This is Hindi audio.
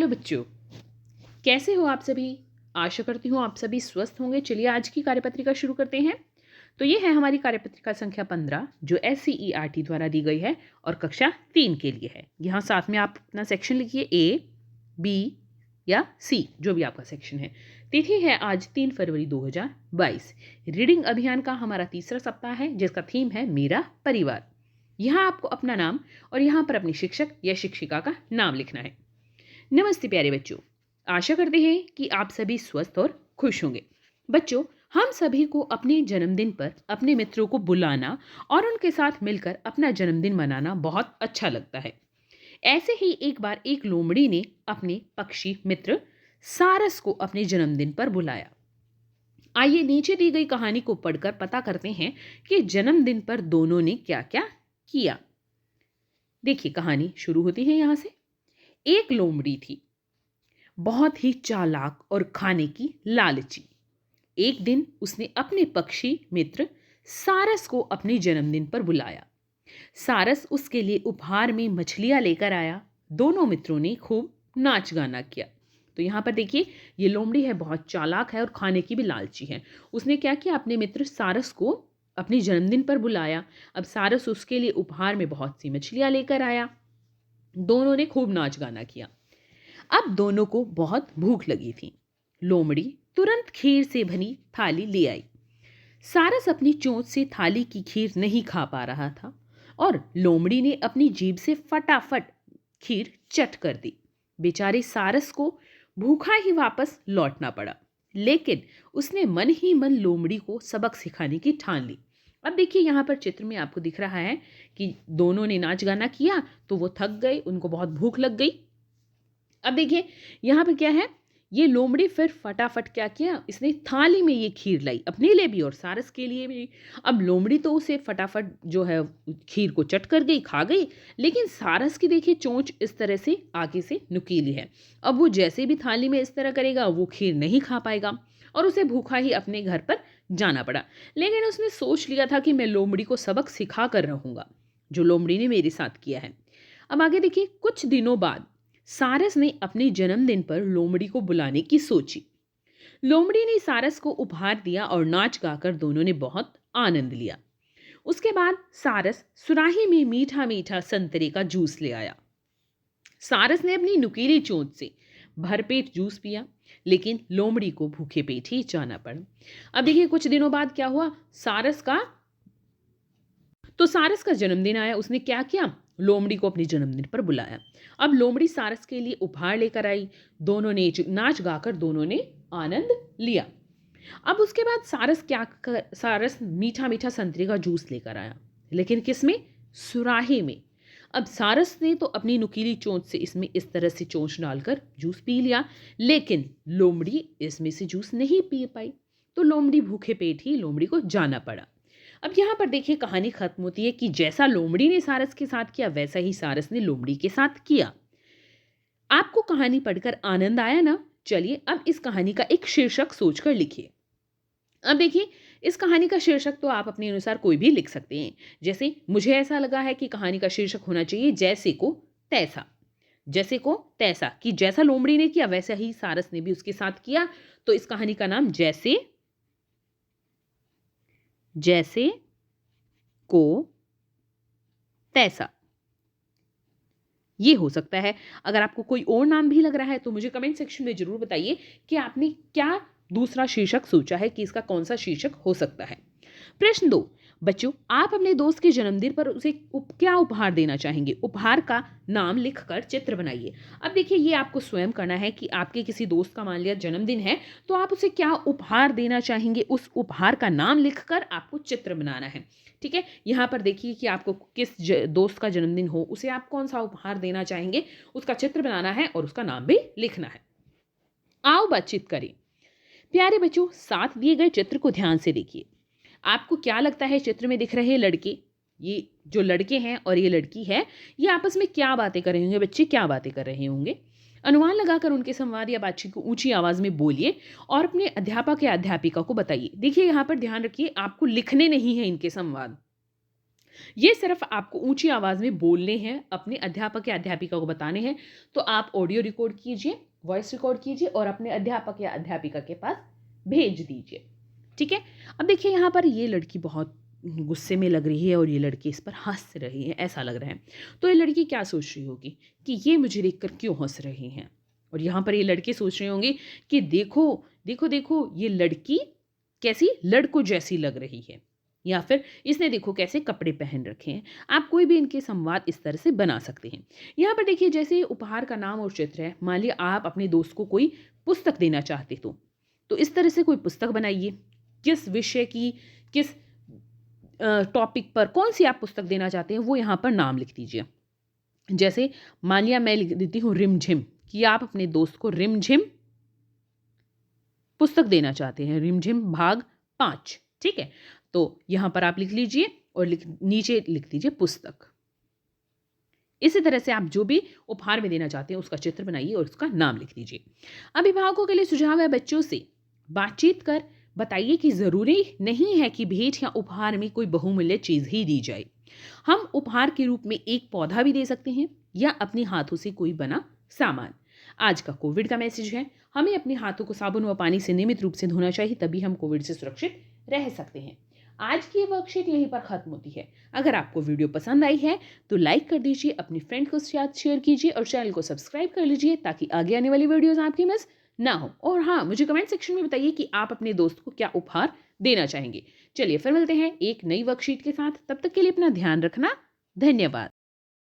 बच्चों, कैसे हो आप सभी। आशा करती हूँ आप सभी स्वस्थ होंगे। चलिए आज की कार्यपत्रिका शुरू करते हैं। तो ये है हमारी कार्यपत्रिका संख्या 15 जो SCERT द्वारा दी गई है और कक्षा 3 के लिए है। यहाँ साथ में आप अपना सेक्शन लिखिए, A, B या C, जो भी आपका सेक्शन है। तिथि है आज 3 फरवरी 2022। रीडिंग अभियान का हमारा तीसरा सप्ताह है जिसका थीम है मेरा परिवार। यहाँ आपको अपना नाम और यहाँ पर अपनी शिक्षक या शिक्षिका का नाम लिखना है। नमस्ते प्यारे बच्चों, आशा करते हैं कि आप सभी स्वस्थ और खुश होंगे। बच्चों, हम सभी को अपने जन्मदिन पर अपने मित्रों को बुलाना और उनके साथ मिलकर अपना जन्मदिन मनाना बहुत अच्छा लगता है। ऐसे ही एक बार एक लोमड़ी ने अपने पक्षी मित्र सारस को अपने जन्मदिन पर बुलाया। आइए नीचे दी गई कहानी को पढ़कर पता करते हैं कि जन्मदिन पर दोनों ने क्या क्या किया। देखिए कहानी शुरू होती है यहाँ से। एक लोमड़ी थी, बहुत ही चालाक और खाने की लालची। एक दिन उसने अपने पक्षी मित्र सारस को अपने जन्मदिन पर बुलाया। सारस उसके लिए उपहार में मछलियां लेकर आया। दोनों मित्रों ने खूब नाच गाना किया। तो यहाँ पर देखिए, ये लोमड़ी है, बहुत चालाक है और खाने की भी लालची है। उसने क्या किया, अपने मित्र सारस को अपने जन्मदिन पर बुलाया। अब सारस उसके लिए उपहार में बहुत सी मछलियां लेकर आया। दोनों ने खूब नाच गाना किया। अब दोनों को बहुत भूख लगी थी। लोमड़ी तुरंत खीर से भरी थाली ले आई। सारस अपनी चोंच से थाली की खीर नहीं खा पा रहा था और लोमड़ी ने अपनी जीभ से फटाफट खीर चट कर दी। बेचारे सारस को भूखा ही वापस लौटना पड़ा, लेकिन उसने मन ही मन लोमड़ी को सबक सिखाने की ठान ली। अब देखिए यहाँ पर चित्र में आपको दिख रहा है कि दोनों ने नाच गाना किया तो वो थक गए, उनको बहुत भूख लग गई। अब देखिए यहाँ पर क्या है, ये लोमड़ी फिर फटाफट क्या किया, इसने थाली में ये खीर लाई अपने लिए भी और सारस के लिए भी। अब लोमड़ी तो उसे फटाफट जो है खीर को चट कर गई, खा गई, लेकिन सारस की देखिए चोंच इस तरह से आगे से नुकीली है। अब वो जैसे भी थाली में इस तरह करेगा वो खीर नहीं खा पाएगा और उसे भूखा ही अपने घर पर जाना पड़ा। लेकिन उसने सोच लिया था कि मैं लोमड़ी को सबक सिखा कर रहूंगा, जो लोमड़ी ने मेरे साथ किया है। अब आगे देखिए, कुछ दिनों बाद सारस ने अपने जन्मदिन पर लोमड़ी को बुलाने की सोची। लोमड़ी ने सारस को उपहार दिया और नाच गाकर दोनों ने बहुत आनंद लिया। उसके बाद सारस सुराही में मीठा मीठा संतरे का जूस ले आया। सारस ने अपनी नुकीली चोंच से भरपेट जूस पिया, लेकिन लोमड़ी को भूखे पेट ही जाना पड़ा। अब देखिए कुछ दिनों बाद क्या हुआ, सारस का जन्मदिन आया। उसने क्या किया, लोमड़ी को अपने जन्मदिन पर बुलाया। अब लोमड़ी सारस के लिए उपहार लेकर आई। दोनों ने नाच गाकर दोनों ने आनंद लिया। अब उसके बाद सारस मीठा मीठा संतरे का जूस लेकर आया, लेकिन किसमें, सुराही में। अब सारस ने तो अपनी नुकीली चोंच से इसमें इस तरह से चोंच डालकर जूस पी लिया, लेकिन लोमड़ी इसमें से जूस नहीं पी पाई। तो लोमड़ी भूखे पेट ही लोमड़ी को जाना पड़ा। अब यहाँ पर देखिए कहानी खत्म होती है कि जैसा लोमड़ी ने सारस के साथ किया वैसा ही सारस ने लोमड़ी के साथ किया। आपको कहानी पढ़कर आनंद आया ना? चलिए अब इस कहानी का एक शीर्षक सोचकर लिखिए। अब देखिए, इस कहानी का शीर्षक तो आप अपने अनुसार कोई भी लिख सकते हैं। जैसे मुझे ऐसा लगा है कि कहानी का शीर्षक होना चाहिए जैसे को तैसा। जैसे को तैसा, कि जैसा लोमड़ी ने किया वैसा ही सारस ने भी उसके साथ किया। तो इस कहानी का नाम जैसे को तैसा ये हो सकता है। अगर आपको कोई और नाम भी लग रहा है तो मुझे कमेंट सेक्शन में जरूर बताइए कि आपने क्या दूसरा शीर्षक सोचा है, कि इसका कौन सा शीर्षक हो सकता है। प्रश्न 2, बच्चों आप अपने दोस्त के जन्मदिन पर उसे क्या उपहार देना चाहेंगे? उपहार का नाम लिखकर चित्र बनाइए। अब देखिए ये आपको स्वयं करना है कि आपके किसी दोस्त का मान लिया जन्मदिन है तो आप उसे क्या उपहार देना चाहेंगे, उस उपहार का नाम लिखकर आपको चित्र बनाना है। ठीक है, यहाँ पर देखिए कि आपको किस दोस्त का जन्मदिन हो उसे आप कौन सा उपहार देना चाहेंगे, उसका चित्र बनाना है और उसका नाम भी लिखना है। आओ बातचीत करें। प्यारे बच्चों, साथ दिए गए चित्र को ध्यान से देखिए। आपको क्या लगता है चित्र में दिख रहे लड़के, ये जो लड़के हैं और ये लड़की है, ये आपस में क्या बातें कर रहे होंगे? बच्चे क्या बातें कर रहे होंगे? अनुमान लगाकर उनके संवाद या बातचीत को ऊंची आवाज में बोलिए और अपने अध्यापक या अध्यापिका को बताइए। देखिए यहाँ पर ध्यान रखिए, आपको लिखने नहीं है इनके संवाद, ये सिर्फ आपको ऊंची आवाज़ में बोलने हैं, अपने अध्यापक या अध्यापिका को बताने हैं। तो आप ऑडियो रिकॉर्ड कीजिए, वॉइस रिकॉर्ड कीजिए और अपने अध्यापक या अध्यापिका के पास भेज दीजिए। ठीक है। अब देखिए यहाँ पर ये लड़की बहुत गुस्से में लग रही है और ये लड़की इस पर हंस रही है, ऐसा लग रहा है। तो ये लड़की क्या सोच रही होगी कि ये मुझे देखकर क्यों हंस रही हैं। और यहाँ पर ये लड़के सोच रहे होंगे कि देखो देखो देखो ये लड़की कैसी लड़कों जैसी लग रही है, या फिर इसने देखो कैसे कपड़े पहन रखे हैं। आप कोई भी इनके संवाद इस तरह से बना सकते हैं। यहाँ पर देखिए जैसे उपहार का नाम और चित्र है, मान लिया आप अपने दोस्त को कोई पुस्तक देना चाहते तो इस तरह से कोई पुस्तक बनाइए। किस विषय की, किस टॉपिक पर कौन सी आप पुस्तक देना चाहते हैं वो यहाँ पर नाम लिख दीजिए। जैसे मान लिया मैं लिख देती हूँ रिमझिम, कि आप अपने दोस्त को रिमझिम पुस्तक देना चाहते हैं, रिमझिम भाग 5। ठीक है। तो यहां पर आप लिख लीजिए और नीचे लिख दीजिए पुस्तक। इसी तरह से आप जो भी उपहार में देना चाहते हैं उसका चित्र बनाइए और उसका नाम लिख दीजिए। अभिभावकों के लिए सुझाव है, बच्चों से बातचीत कर बताइए कि जरूरी नहीं है कि भेंट या उपहार में कोई बहुमूल्य चीज ही दी जाए। हम उपहार के रूप में एक पौधा भी दे सकते हैं या अपने हाथों से कोई बना सामान। आज का कोविड का मैसेज है, हमें अपने हाथों को साबुन व पानी से नियमित रूप से धोना चाहिए, तभी हम कोविड से सुरक्षित रह सकते हैं। आज की वर्कशीट यहीं पर खत्म होती है। अगर आपको वीडियो पसंद आई है तो लाइक कर दीजिए, अपनी फ्रेंड को साथ शेयर कीजिए और चैनल को सब्सक्राइब कर लीजिए ताकि आगे आने वाली वीडियोस आपकी मिस ना हो। और हाँ, मुझे कमेंट सेक्शन में बताइए कि आप अपने दोस्त को क्या उपहार देना चाहेंगे। चलिए फिर मिलते हैं एक नई वर्कशीट के साथ, तब तक के लिए अपना ध्यान रखना। धन्यवाद।